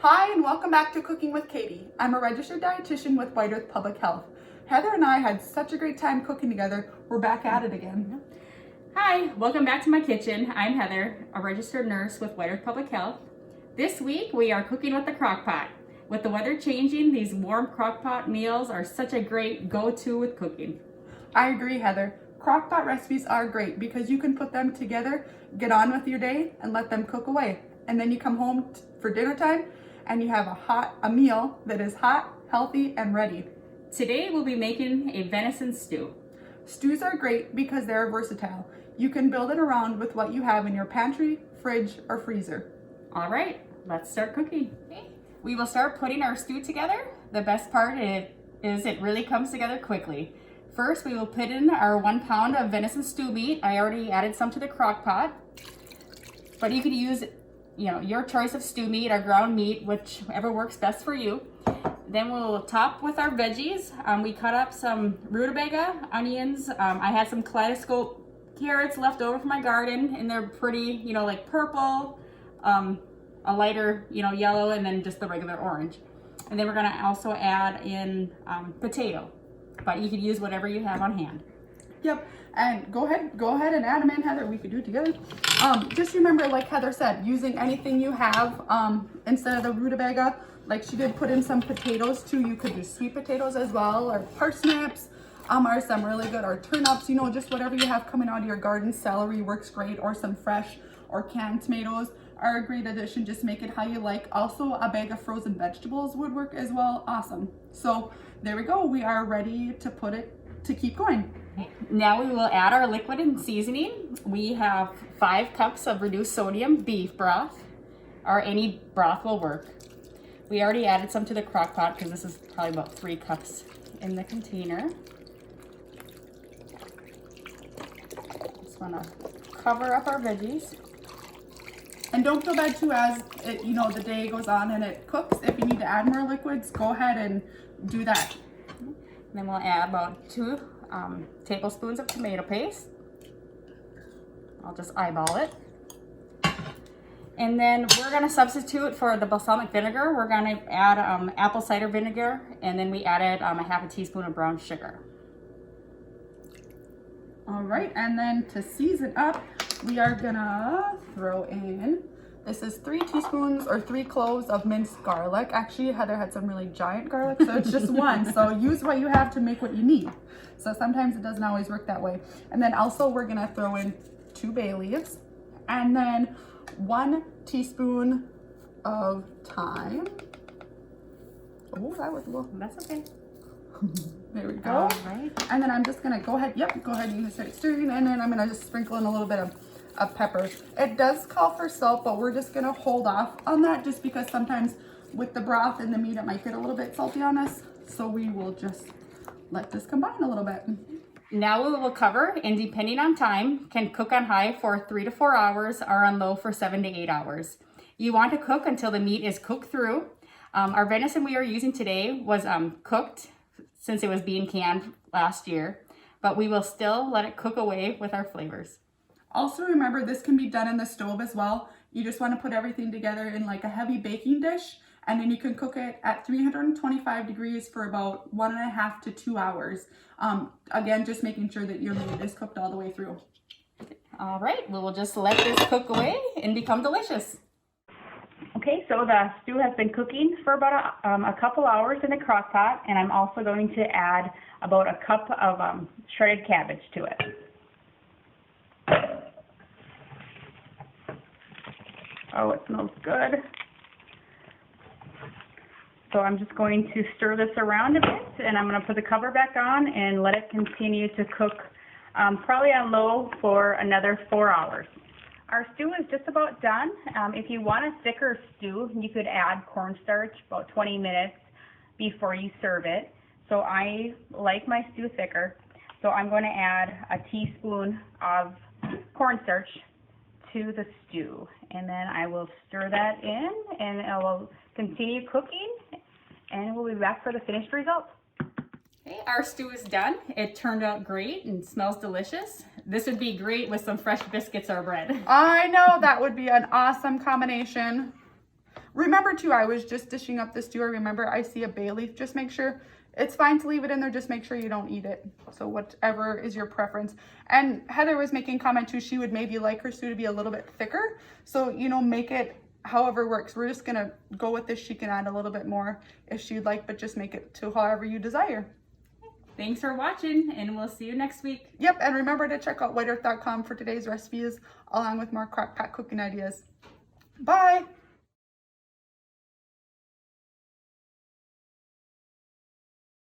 Hi, and welcome back to Cooking with Katie. I'm a registered dietitian with White Earth Public Health. Heather and I had such a great time cooking together. We're back at it again. Hi, welcome back to my kitchen. I'm Heather, a registered nurse with White Earth Public Health. This week we are cooking with the crock pot. With the weather changing, these warm crock pot meals are such a great go-to with cooking. I agree, Heather. Crock pot recipes are great because you can put them together, get on with your day, and let them cook away. And then you come home for dinner time and you have a meal that is hot, healthy, and ready. Today we'll be making a venison stew. Stews are great because they're versatile. You can build it around with what you have in your pantry, fridge, or freezer. All right, let's start cooking. We will start putting our stew together. The best part is it really comes together quickly. First, we will put in our 1 pound of venison stew meat. I already added some to the crock pot, but you could use your choice of stew meat or ground meat, whichever works best for you. Then we'll top with our veggies. We cut up some rutabaga, onions. I had some kaleidoscope carrots left over from my garden, and they're pretty, like purple, a lighter, yellow, and then just the regular orange. And then we're gonna also add in potato, but you could use whatever you have on hand. Yep, and go ahead and add them in, Heather. We could do it together. Just remember, like Heather said, using anything you have instead of the rutabaga. Like she did put in some potatoes too. You could do sweet potatoes as well, or parsnips are some really good, or turnips, just whatever you have coming out of your garden. Celery works great, or some fresh or canned tomatoes are a great addition. Just make it how you like. Also, a bag of frozen vegetables would work as well. Awesome. So there we go. We are ready to keep going. Now we will add our liquid and seasoning. We have 5 cups of reduced sodium beef broth, or any broth will work. We already added some to the crock pot because this is probably about 3 cups in the container. Just want to cover up our veggies. And don't feel bad too as the day goes on and it cooks. If you need to add more liquids, go ahead and do that. And then we'll add about 2 tablespoons of tomato paste. I'll just eyeball it. And then we're gonna substitute for the balsamic vinegar. We're gonna add apple cider vinegar, and then we added a half a teaspoon of brown sugar. All right, and then to season up, we are gonna throw in, this is 3 teaspoons or 3 cloves of minced garlic. Actually, Heather had some really giant garlic, so it's just 1. So use what you have to make what you need. So sometimes it doesn't always work that way. And then also we're gonna throw in 2 bay leaves, and then 1 teaspoon of thyme. Oh, that was a little. That's okay. There we go. All right. And then I'm just gonna go ahead and start stirring, and then I'm gonna just sprinkle in a little bit of pepper. It does call for salt, but we're just gonna hold off on that just because sometimes with the broth and the meat, it might get a little bit salty on us. So we will just let this combine a little bit. Now we will cover, and depending on time, can cook on high for 3 to 4 hours or on low for 7 to 8 hours. You want to cook until the meat is cooked through. Our venison we are using today was cooked since it was being canned last year, but we will still let it cook away with our flavors. Also remember, this can be done in the stove as well. You just want to put everything together in like a heavy baking dish, and then you can cook it at 325 degrees for about 1.5 to 2 hours. Again, just making sure that your meat is cooked all the way through. All right, we will just let this cook away and become delicious. Okay, so the stew has been cooking for about a couple hours in the crock pot, and I'm also going to add about a cup of shredded cabbage to it. Oh, it smells good. So I'm just going to stir this around a bit, and I'm going to put the cover back on and let it continue to cook probably on low for another 4 hours. Our stew is just about done. If you want a thicker stew, you could add cornstarch about 20 minutes before you serve it. So I like my stew thicker, so I'm going to add a teaspoon of cornstarch to the stew, and then I will stir that in, and I will continue cooking, and we'll be back for the finished results. Okay, our stew is done. It turned out great and smells delicious. This would be great with some fresh biscuits or bread. I know, that would be an awesome combination. Remember too, I was just dishing up the stew. I remember I see a bay leaf. Just make sure it's fine to leave it in there. Just make sure you don't eat it. So whatever is your preference. And Heather was making comment too. She would maybe like her stew to be a little bit thicker. So, you know, make it however works. We're just going to go with this. She can add a little bit more if she'd like, but just make it to however you desire. Thanks for watching, and we'll see you next week. Yep. And remember to check out whiteearth.com for today's recipes, along with more crock pot cooking ideas. Bye.